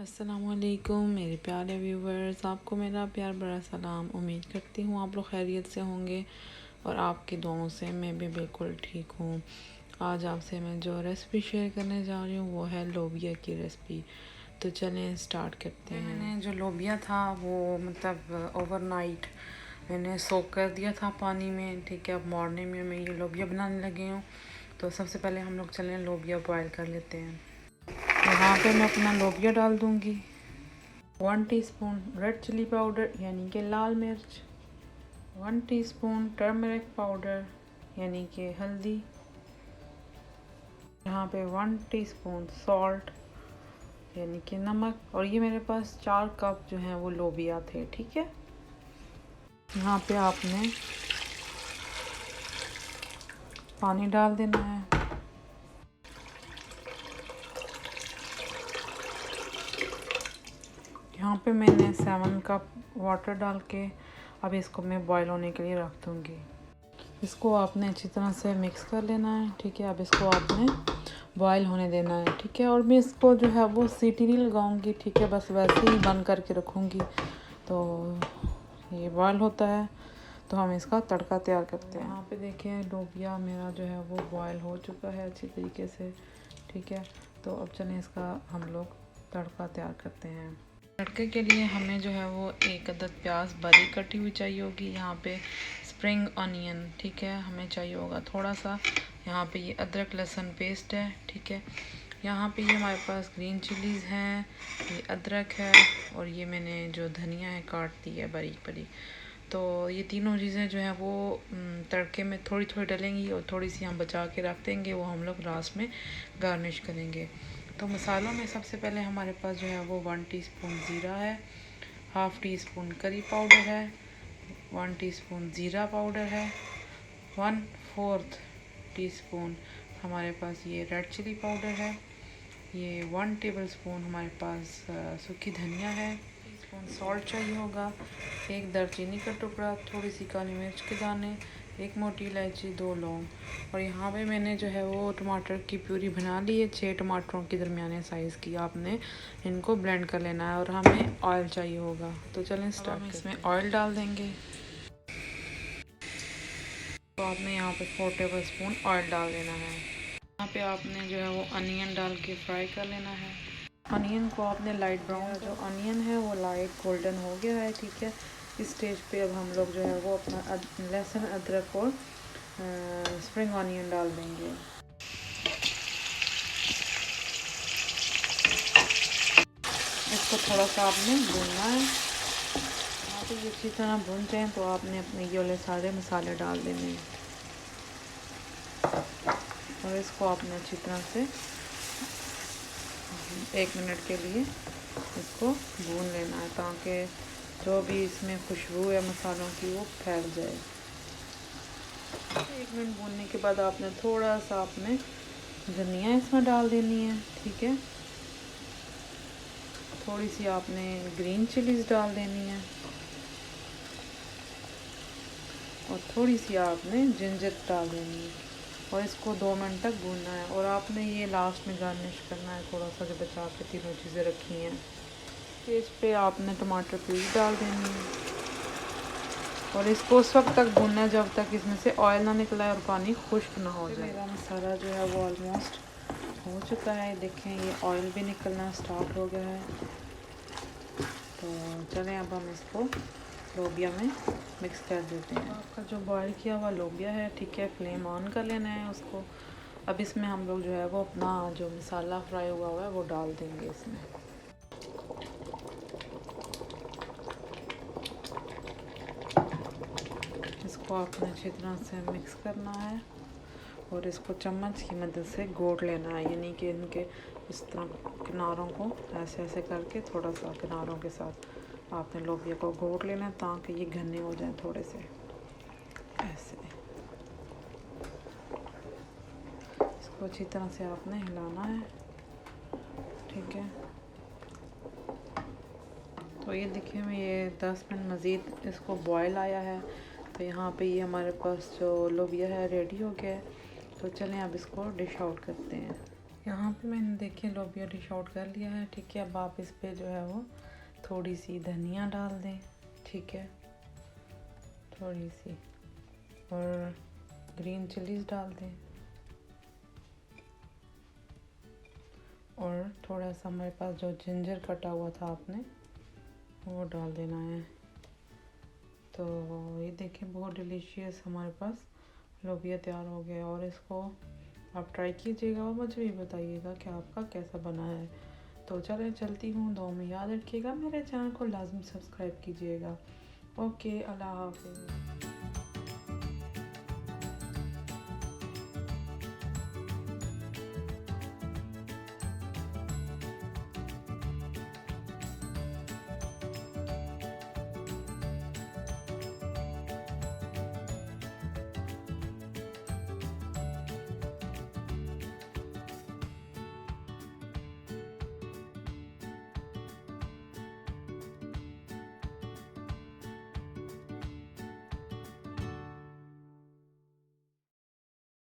अस्सलामुअलैकुम मेरे प्यारे व्यूवर्स, आपको मेरा प्यार भरा सलाम। उम्मीद करती हूँ आप लोग खैरियत से होंगे और आपकी दुआओं से मैं भी बिल्कुल ठीक हूँ। आज आपसे मैं जो रेसिपी शेयर करने जा रही हूँ वो है लोबिया की रेसिपी। तो चलें स्टार्ट करते हैं। मैंने जो लोबिया था वो मतलब ओवरनाइट मैंने सोक कर दिया था पानी में, ठीक है। अब मॉर्निंग में मैं ये लोबिया बनाने लगी हूँ। तो सबसे पहले हम लोग चलें लोबिया बॉयल कर लेते हैं। यहाँ पे मैं अपना लोबिया डाल दूँगी। 1 टीस्पून रेड चिली पाउडर यानी कि लाल मिर्च, 1 टीस्पून टर्मरिक पाउडर यानी कि हल्दी, यहाँ पे 1 टीस्पून सॉल्ट यानी कि नमक, और ये मेरे पास 4 कप जो हैं वो लोबिया थे, ठीक है। यहाँ पे आपने पानी डाल देना है। यहाँ पे मैंने 7 कप वाटर डाल के अब इसको मैं बॉईल होने के लिए रख दूँगी। इसको आपने अच्छी तरह से मिक्स कर लेना है, ठीक है। अब इसको आपने बॉईल होने देना है, ठीक है। और मैं इसको जो है वो सीटी नहीं लगाऊंगी, ठीक है, बस वैसे ही बंद करके रखूँगी। तो ये बॉईल होता है तो हम इसका तड़का तैयार करते हैं। यहाँ पे देखिए लोबिया मेरा जो है वो बॉईल हो चुका है अच्छी तरीके से, ठीक है। तो अब चलें इसका हम लोग तड़का तैयार करते हैं। तड़के के लिए हमें जो है वो 1 अदद प्याज बारीक कटी हुई चाहिए होगी। यहाँ पे स्प्रिंग ऑनियन, ठीक है, हमें चाहिए होगा थोड़ा सा। यहाँ पे ये अदरक लहसुन पेस्ट है, ठीक है। यहाँ पे ये हमारे पास ग्रीन चिलीज़ हैं, ये अदरक है, और ये मैंने जो धनिया है काट दी है बारीक बारीक। तो ये तीनों चीज़ें जो हैं वो तड़के में थोड़ी थोड़ी डलेंगी और थोड़ी सी हम बचा के रख देंगे, वो हम लोग लास्ट में गार्निश करेंगे। तो मसालों में सबसे पहले हमारे पास जो है वो 1 टीस्पून ज़ीरा है, 1/2 टीस्पून करी पाउडर है, 1 टीस्पून ज़ीरा पाउडर है, 1/4 टीस्पून हमारे पास ये रेड चिली पाउडर है, ये 1 टेबलस्पून हमारे पास सूखी धनिया है, टीस्पून सॉल्ट चाहिए होगा, 1 दालचीनी का टुकड़ा, थोड़ी सी काली मिर्च के दाने, 1 मोटी इलायची, 2 लौंग। और यहाँ पे मैंने जो है वो टमाटर की प्यूरी बना ली है, 6 टमाटरों की दरमियाने साइज़ की। आपने इनको ब्लेंड कर लेना है और हमें ऑयल चाहिए होगा। तो चलें स्टार्ट करते हैं। इसमें ऑयल डाल देंगे। तो आपने यहाँ पे 4 टेबलस्पून ऑयल डाल देना है। यहाँ पे आपने जो है वो अनियन डाल के फ्राई कर लेना है। अनियन को आपने लाइट ब्राउन, जो अनियन है वो लाइट गोल्डन हो गया है, ठीक है। इस स्टेज पे अब हम लोग जो है वो अपना लहसुन अदरक और स्प्रिंग ऑनियन डाल देंगे। इसको थोड़ा सा आपने भूनना है। यहाँ पे ये अच्छी तरह भून जाए तो आपने अपने ये वाले सारे मसाले डाल देने हैं और इसको आपने अच्छी तरह से 1 मिनट के लिए इसको भून लेना है, ताकि जो भी इसमें खुशबू है मसालों की वो फैल जाए। 1 मिनट भूनने के बाद आपने थोड़ा सा आपने धनिया इसमें डाल देनी है, ठीक है। थोड़ी सी आपने ग्रीन चिलीज़ डाल देनी है और थोड़ी सी आपने जिंजर डाल देनी है और इसको 2 मिनट तक भूनना है। और आपने ये लास्ट में गार्निश करना है थोड़ा सा जो बचा के तीनों चीज़ें रखी हैं। इस पे आपने टमाटर प्यूरी डाल देनी है और इसको उस वक्त तक भूनना है जब तक इसमें से ऑयल ना निकला और पानी खुश्क ना हो जाए। मेरा मसाला जो है वो ऑलमोस्ट हो चुका है, देखें ये ऑयल भी निकलना स्टार्ट हो गया है। तो चलें अब हम इसको लोबिया में मिक्स कर देते हैं। आपका जो बॉयल किया हुआ लोबिया है, ठीक है, फ्लेम ऑन कर लेना है उसको। अब इसमें हम लोग जो है वो अपना जो मसाला फ्राई हुआ है वो डाल देंगे इसमें। इसको आपने अच्छी तरह से मिक्स करना है और इसको चम्मच की मदद से गोट लेना है, यानी कि इनके इस तरह किनारों को ऐसे ऐसे करके थोड़ा सा किनारों के साथ आपने लोबिया को गोट लेना है ताकि ये घने हो जाए थोड़े से ऐसे। इसको अच्छी तरह से आपने हिलाना है, ठीक है। तो ये देखिए ये 10 मिनट मज़ीद इसको बॉयल आया है। तो यहाँ पे ये हमारे पास जो लोबिया है रेडी हो गया है। तो चलें अब इसको डिश आउट करते हैं। यहाँ पे मैंने देखिए लोबिया डिश आउट कर लिया है, ठीक है। अब आप इस पे जो है वो थोड़ी सी धनिया डाल दें, ठीक है, थोड़ी सी, और ग्रीन चिलीज डाल दें, और थोड़ा सा हमारे पास जो जिंजर कटा हुआ था आपने वो डाल देना है। तो ये देखें बहुत डिलीशियस हमारे पास लोबिया तैयार हो गया। और इसको आप ट्राई कीजिएगा और मुझे भी बताइएगा कि आपका कैसा बना है। तो चलें चलती हूँ, दुआ में याद रखिएगा, मेरे चैनल को लाजमी सब्सक्राइब कीजिएगा। ओके, अल्लाह हाफ़िज़।